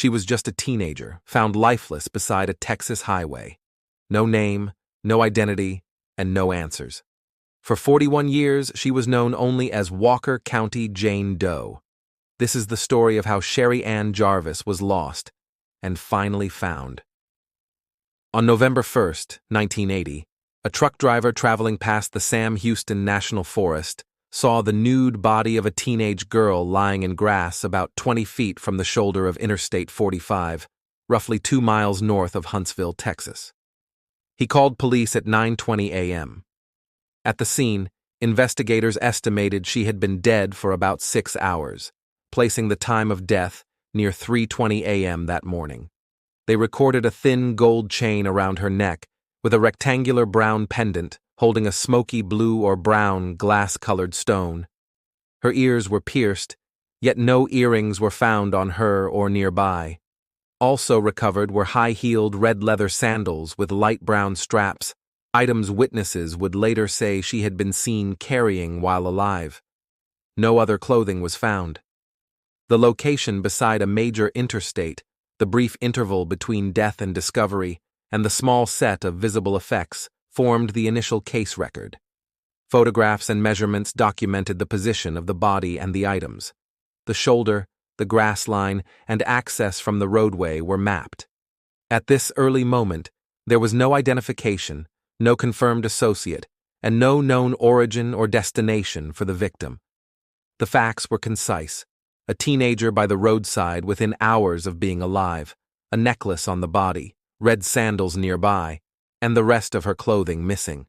She was just a teenager, found lifeless beside a Texas highway. No name, no identity, and no answers. For 41 years, she was known only as Walker County Jane Doe. This is the story of how Sherri Ann Jarvis was lost and finally found. On November 1st, 1980, a truck driver traveling past the Sam Houston National Forest saw the nude body of a teenage girl lying in grass about 20 feet from the shoulder of Interstate 45, roughly 2 miles north of Huntsville, Texas. He called police at 9:20 a.m. At the scene, investigators estimated she had been dead for about 6 hours, placing the time of death near 3:20 a.m. that morning. They recorded a thin gold chain around her neck with a rectangular brown pendant holding a smoky blue or brown glass-colored stone. Her ears were pierced, yet no earrings were found on her or nearby. Also recovered were high-heeled red leather sandals with light brown straps, items witnesses would later say she had been seen carrying while alive. No other clothing was found. The location beside a major interstate, the brief interval between death and discovery, and the small set of visible effects formed the initial case record. Photographs and measurements documented the position of the body and the items. The shoulder, the grass line, and access from the roadway were mapped. At this early moment, there was no identification, no confirmed associate, and no known origin or destination for the victim. The facts were concise. A teenager by the roadside within hours of being alive, a necklace on the body, red sandals nearby, and the rest of her clothing missing.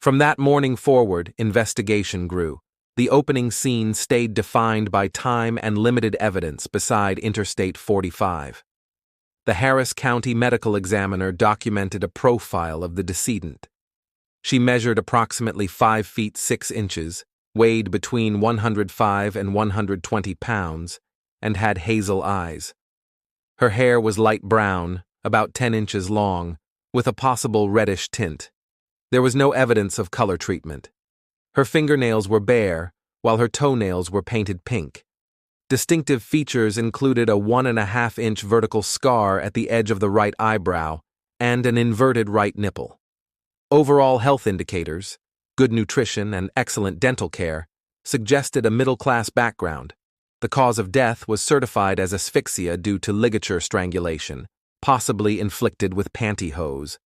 From that morning forward, investigation grew. The opening scene stayed defined by time and limited evidence beside Interstate 45. The Harris County medical examiner documented a profile of the decedent. She measured approximately 5 feet 6 inches, weighed between 105 and 120 pounds, and had hazel eyes. Her hair was light brown, about 10 inches long, with a possible reddish tint. There was no evidence of color treatment. Her fingernails were bare, while her toenails were painted pink. Distinctive features included a 1.5-inch vertical scar at the edge of the right eyebrow and an inverted right nipple. Overall health indicators, good nutrition and excellent dental care, suggested a middle-class background. The cause of death was certified as asphyxia due to ligature strangulation, possibly inflicted with pantyhose.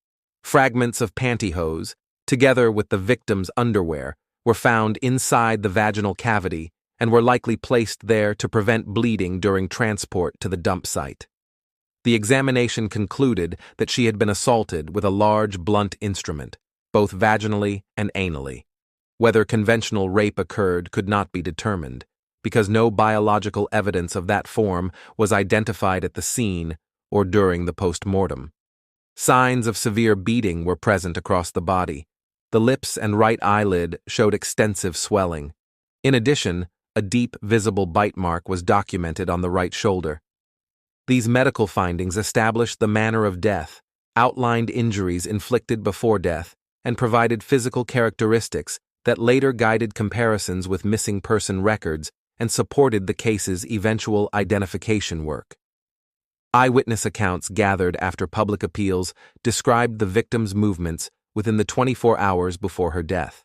Fragments of pantyhose, together with the victim's underwear, were found inside the vaginal cavity and were likely placed there to prevent bleeding during transport to the dump site. The examination concluded that she had been assaulted with a large blunt instrument, both vaginally and anally. Whether conventional rape occurred could not be determined, because no biological evidence of that form was identified at the scene or during the post-mortem. Signs of severe beating were present across the body. The lips and right eyelid showed extensive swelling. In addition, a deep, visible bite mark was documented on the right shoulder. These medical findings established the manner of death, outlined injuries inflicted before death, and provided physical characteristics that later guided comparisons with missing person records and supported the case's eventual identification work. Eyewitness accounts gathered after public appeals described the victim's movements within the 24 hours before her death.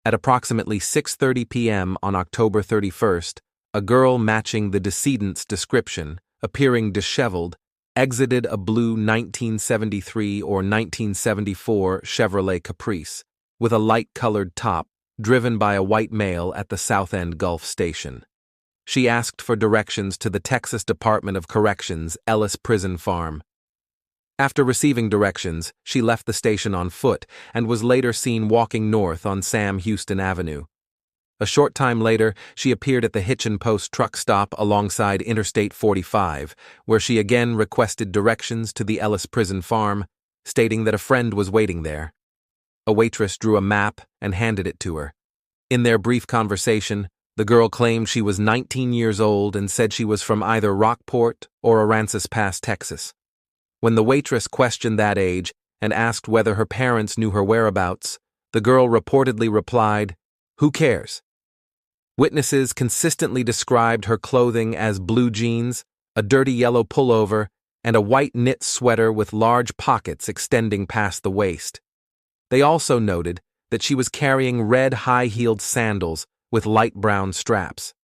At approximately 6:30 p.m. on October 31st, a girl matching the decedent's description, appearing disheveled, exited a blue 1973 or 1974 Chevrolet Caprice with a light-colored top, driven by a white male at the South End Gulf Station. She asked for directions to the Texas Department of Corrections Ellis Prison Farm. After receiving directions, she left the station on foot and was later seen walking north on Sam Houston Avenue. A short time later, she appeared at the Hitch and Post truck stop alongside Interstate 45, where she again requested directions to the Ellis Prison Farm, stating that a friend was waiting there. A waitress drew a map and handed it to her. In their brief conversation, the girl claimed she was 19 years old and said she was from either Rockport or Aransas Pass, Texas. When the waitress questioned that age and asked whether her parents knew her whereabouts, the girl reportedly replied, "Who cares?" Witnesses consistently described her clothing as blue jeans, a dirty yellow pullover, and a white knit sweater with large pockets extending past the waist. They also noted that she was carrying red high-heeled sandals with light brown straps.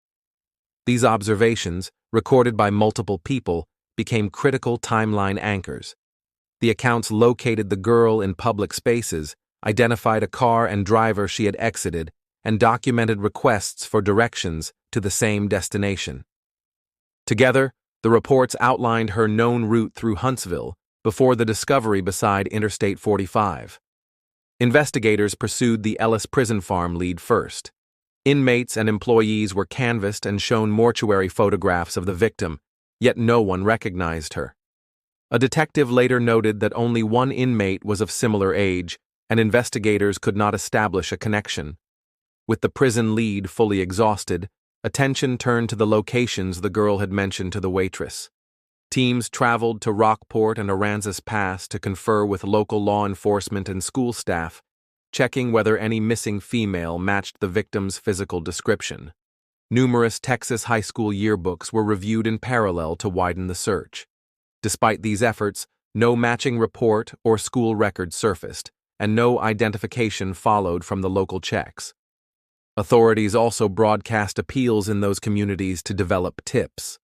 These observations, recorded by multiple people, became critical timeline anchors. The accounts located the girl in public spaces, identified a car and driver she had exited, and documented requests for directions to the same destination. Together, the reports outlined her known route through Huntsville before the discovery beside Interstate 45. Investigators pursued the Ellis Prison Farm lead first. Inmates and employees were canvassed and shown mortuary photographs of the victim, yet no one recognized her. A detective later noted that only one inmate was of similar age, and investigators could not establish a connection. With the prison lead fully exhausted, attention turned to the locations the girl had mentioned to the waitress. Teams traveled to Rockport and Aransas Pass to confer with local law enforcement and school staff, checking whether any missing female matched the victim's physical description. Numerous Texas high school yearbooks were reviewed in parallel to widen the search. Despite these efforts, no matching report or school record surfaced, and no identification followed from the local checks. Authorities also broadcast appeals in those communities to develop tips.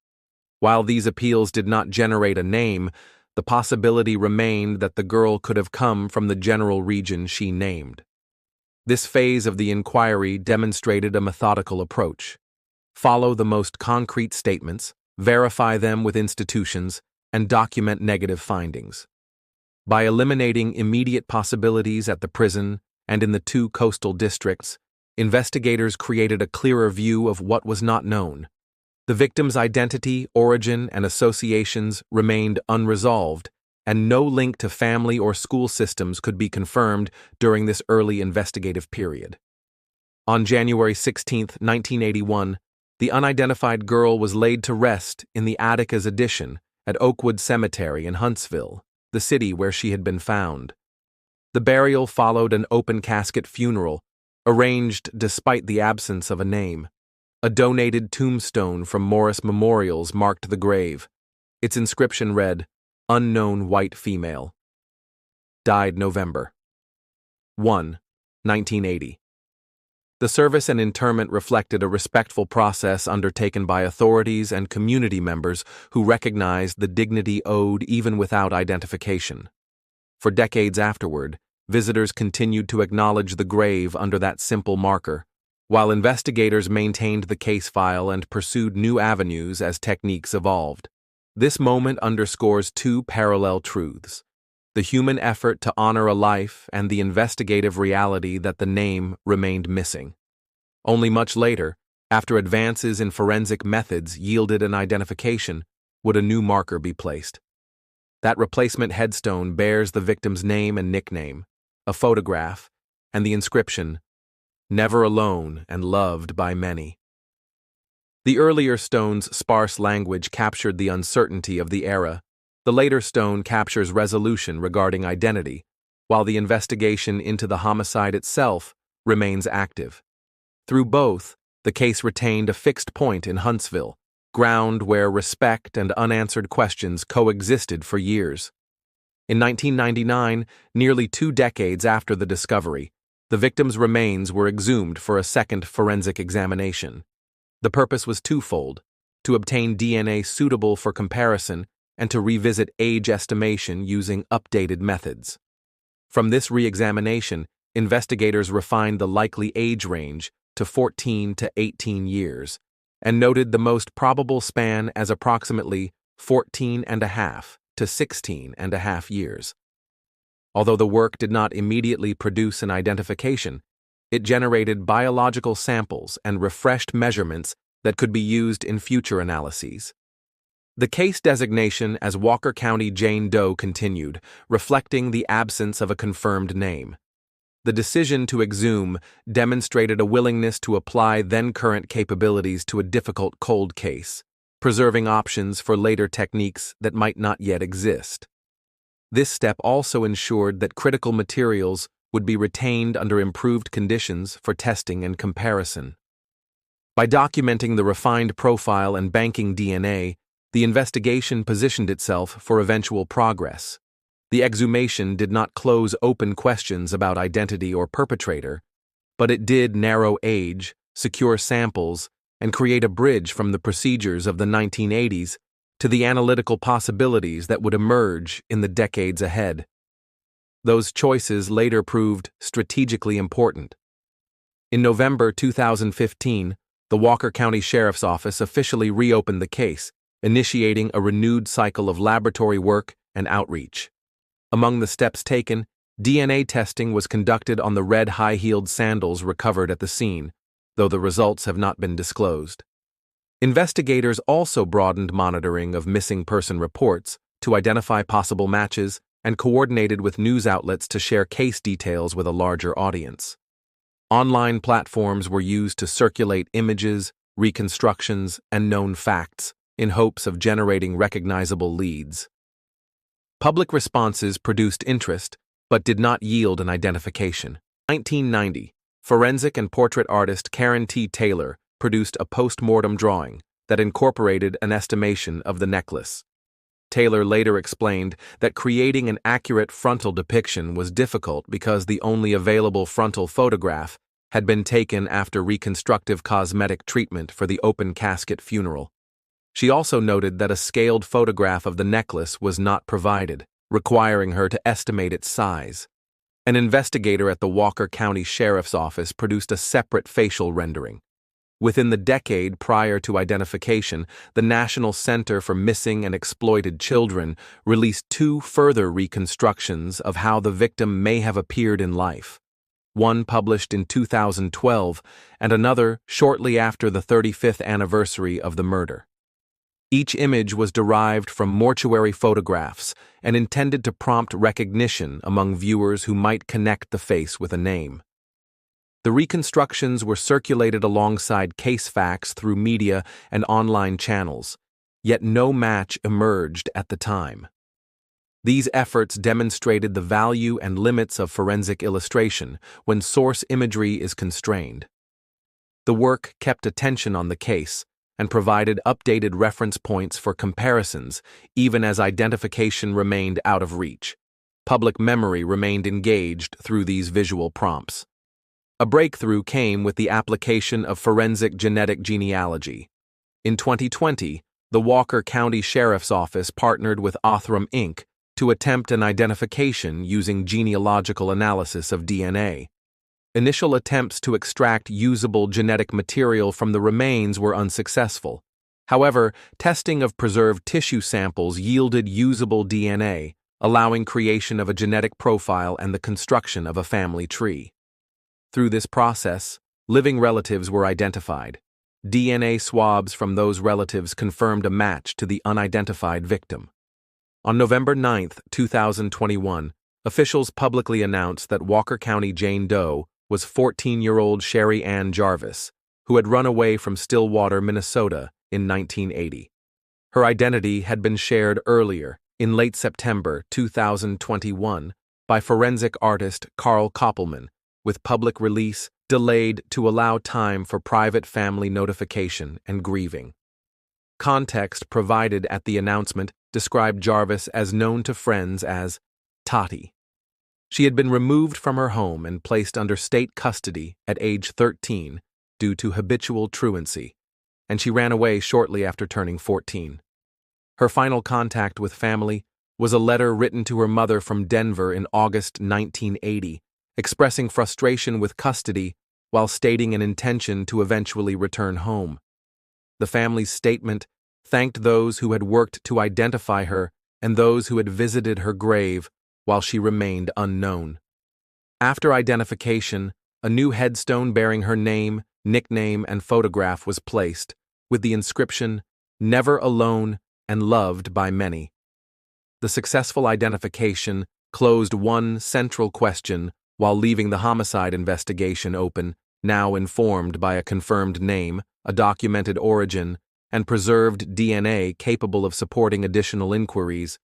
While these appeals did not generate a name, the possibility remained that the girl could have come from the general region she named. This phase of the inquiry demonstrated a methodical approach. Follow the most concrete statements, verify them with institutions, and document negative findings. By eliminating immediate possibilities at the prison and in the 2 coastal districts, investigators created a clearer view of what was not known. The victim's identity, origin, and associations remained unresolved, and no link to family or school systems could be confirmed during this early investigative period. On January 16, 1981, the unidentified girl was laid to rest in the Atticus Addition at Oakwood Cemetery in Huntsville, the city where she had been found. The burial followed an open casket funeral, arranged despite the absence of a name. A donated tombstone from Morris Memorials marked the grave. Its inscription read, "Unknown white female. Died November 1, 1980. The service and interment reflected a respectful process undertaken by authorities and community members who recognized the dignity owed even without identification. For decades afterward, visitors continued to acknowledge the grave under that simple marker, while investigators maintained the case file and pursued new avenues as techniques evolved. This moment underscores 2 parallel truths: the human effort to honor a life and the investigative reality that the name remained missing. Only much later, after advances in forensic methods yielded an identification, would a new marker be placed. That replacement headstone bears the victim's name and nickname, a photograph, and the inscription, "Never alone and loved by many." The earlier stone's sparse language captured the uncertainty of the era. The later stone captures resolution regarding identity, while the investigation into the homicide itself remains active. Through both, the case retained a fixed point in Huntsville, ground where respect and unanswered questions coexisted for years. In 1999, nearly 2 decades after the discovery, the victim's remains were exhumed for a second forensic examination. The purpose was twofold: to obtain DNA suitable for comparison and to revisit age estimation using updated methods. From this re-examination, investigators refined the likely age range to 14 to 18 years and noted the most probable span as approximately 14.5 to 16.5 years. Although the work did not immediately produce an identification, it generated biological samples and refreshed measurements that could be used in future analyses. The case designation as Walker County Jane Doe continued, reflecting the absence of a confirmed name. The decision to exhume demonstrated a willingness to apply then-current capabilities to a difficult cold case, preserving options for later techniques that might not yet exist. This step also ensured that critical materials would be retained under improved conditions for testing and comparison. By documenting the refined profile and banking DNA, The investigation positioned itself for eventual progress. The exhumation did not close open questions about identity or perpetrator, but it did narrow age, secure samples, and create a bridge from the procedures of the 1980s to the analytical possibilities that would emerge in the decades ahead. Those choices later proved strategically important. In November 2015, the Walker County Sheriff's Office officially reopened the case, initiating a renewed cycle of laboratory work and outreach. Among the steps taken, DNA testing was conducted on the red high-heeled sandals recovered at the scene, though the results have not been disclosed. Investigators also broadened monitoring of missing person reports to identify possible matches and coordinated with news outlets to share case details with a larger audience. Online platforms were used to circulate images, reconstructions, and known facts in hopes of generating recognizable leads. Public responses produced interest, but did not yield an identification. 1990, forensic and portrait artist Karen T. Taylor produced a post-mortem drawing that incorporated an estimation of the necklace. Taylor later explained that creating an accurate frontal depiction was difficult because the only available frontal photograph had been taken after reconstructive cosmetic treatment for the open casket funeral. She also noted that a scaled photograph of the necklace was not provided, requiring her to estimate its size. An investigator at the Walker County Sheriff's Office produced a separate facial rendering. Within the decade prior to identification, the National Center for Missing and Exploited Children released 2 further reconstructions of how the victim may have appeared in life. One published in 2012 and another shortly after the 35th anniversary of the murder. Each image was derived from mortuary photographs and intended to prompt recognition among viewers who might connect the face with a name. The reconstructions were circulated alongside case facts through media and online channels, yet no match emerged at the time. These efforts demonstrated the value and limits of forensic illustration when source imagery is constrained. The work kept attention on the case and provided updated reference points for comparisons even as identification remained out of reach. Public memory remained engaged through these visual prompts. A breakthrough came with the application of forensic genetic genealogy. In 2020, the Walker County Sheriff's Office partnered with Othram Inc. to attempt an identification using genealogical analysis of DNA. Initial attempts to extract usable genetic material from the remains were unsuccessful. However, testing of preserved tissue samples yielded usable DNA, allowing creation of a genetic profile and the construction of a family tree. Through this process, living relatives were identified. DNA swabs from those relatives confirmed a match to the unidentified victim. On November 9, 2021, officials publicly announced that Walker County Jane Doe was 14-year-old Sherri Ann Jarvis, who had run away from Stillwater, Minnesota in 1980. Her identity had been shared earlier, in late September 2021, by forensic artist Carl Koppelman, with public release delayed to allow time for private family notification and grieving. Context provided at the announcement described Jarvis as known to friends as Tati. She had been removed from her home and placed under state custody at age 13 due to habitual truancy, and she ran away shortly after turning 14. Her final contact with family was a letter written to her mother from Denver in August 1980, expressing frustration with custody while stating an intention to eventually return home. The family's statement thanked those who had worked to identify her and those who had visited her grave while she remained unknown. After identification, a new headstone bearing her name, nickname, and photograph was placed, with the inscription, "Never alone and loved by many." The successful identification closed one central question while leaving the homicide investigation open, now informed by a confirmed name, a documented origin, and preserved DNA capable of supporting additional inquiries.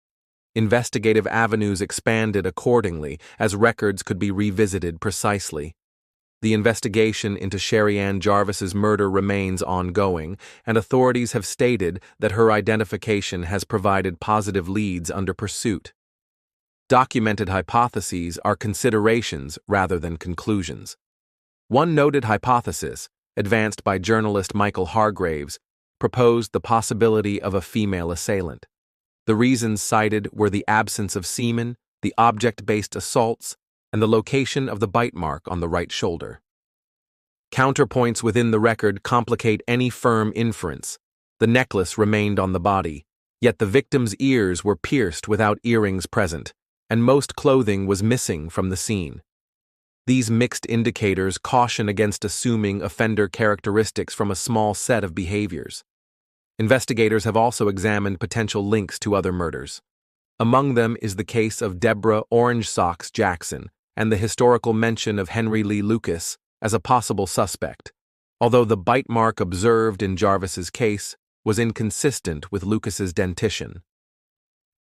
Investigative avenues expanded accordingly as records could be revisited precisely. The investigation into Sherri Ann Jarvis's murder remains ongoing, and authorities have stated that her identification has provided positive leads under pursuit. Documented hypotheses are considerations rather than conclusions. One noted hypothesis, advanced by journalist Michael Hargraves, proposed the possibility of a female assailant. The reasons cited were the absence of semen, the object-based assaults, and the location of the bite mark on the right shoulder. Counterpoints within the record complicate any firm inference. The necklace remained on the body, yet the victim's ears were pierced without earrings present, and most clothing was missing from the scene. These mixed indicators caution against assuming offender characteristics from a small set of behaviors. Investigators have also examined potential links to other murders. Among them is the case of Deborah Orange Socks Jackson and the historical mention of Henry Lee Lucas as a possible suspect, although the bite mark observed in Jarvis's case was inconsistent with Lucas's dentition.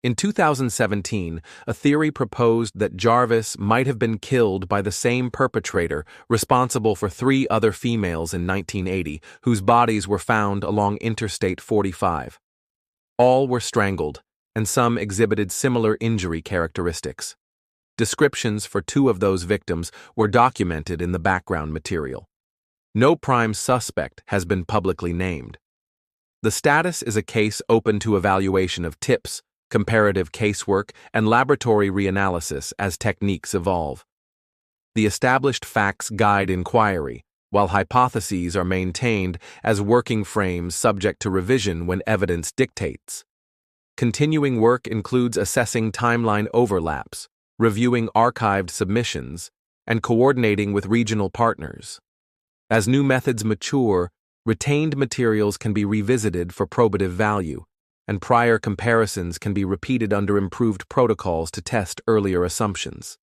In 2017, a theory proposed that Jarvis might have been killed by the same perpetrator responsible for 3 other females in 1980, whose bodies were found along Interstate 45. All were strangled, and some exhibited similar injury characteristics. Descriptions for 2 of those victims were documented in the background material. No prime suspect has been publicly named. The status is a case open to evaluation of tips, comparative casework, and laboratory reanalysis as techniques evolve. The established facts guide inquiry, while hypotheses are maintained as working frames subject to revision when evidence dictates. Continuing work includes assessing timeline overlaps, reviewing archived submissions, and coordinating with regional partners. As new methods mature, retained materials can be revisited for probative value, and prior comparisons can be repeated under improved protocols to test earlier assumptions.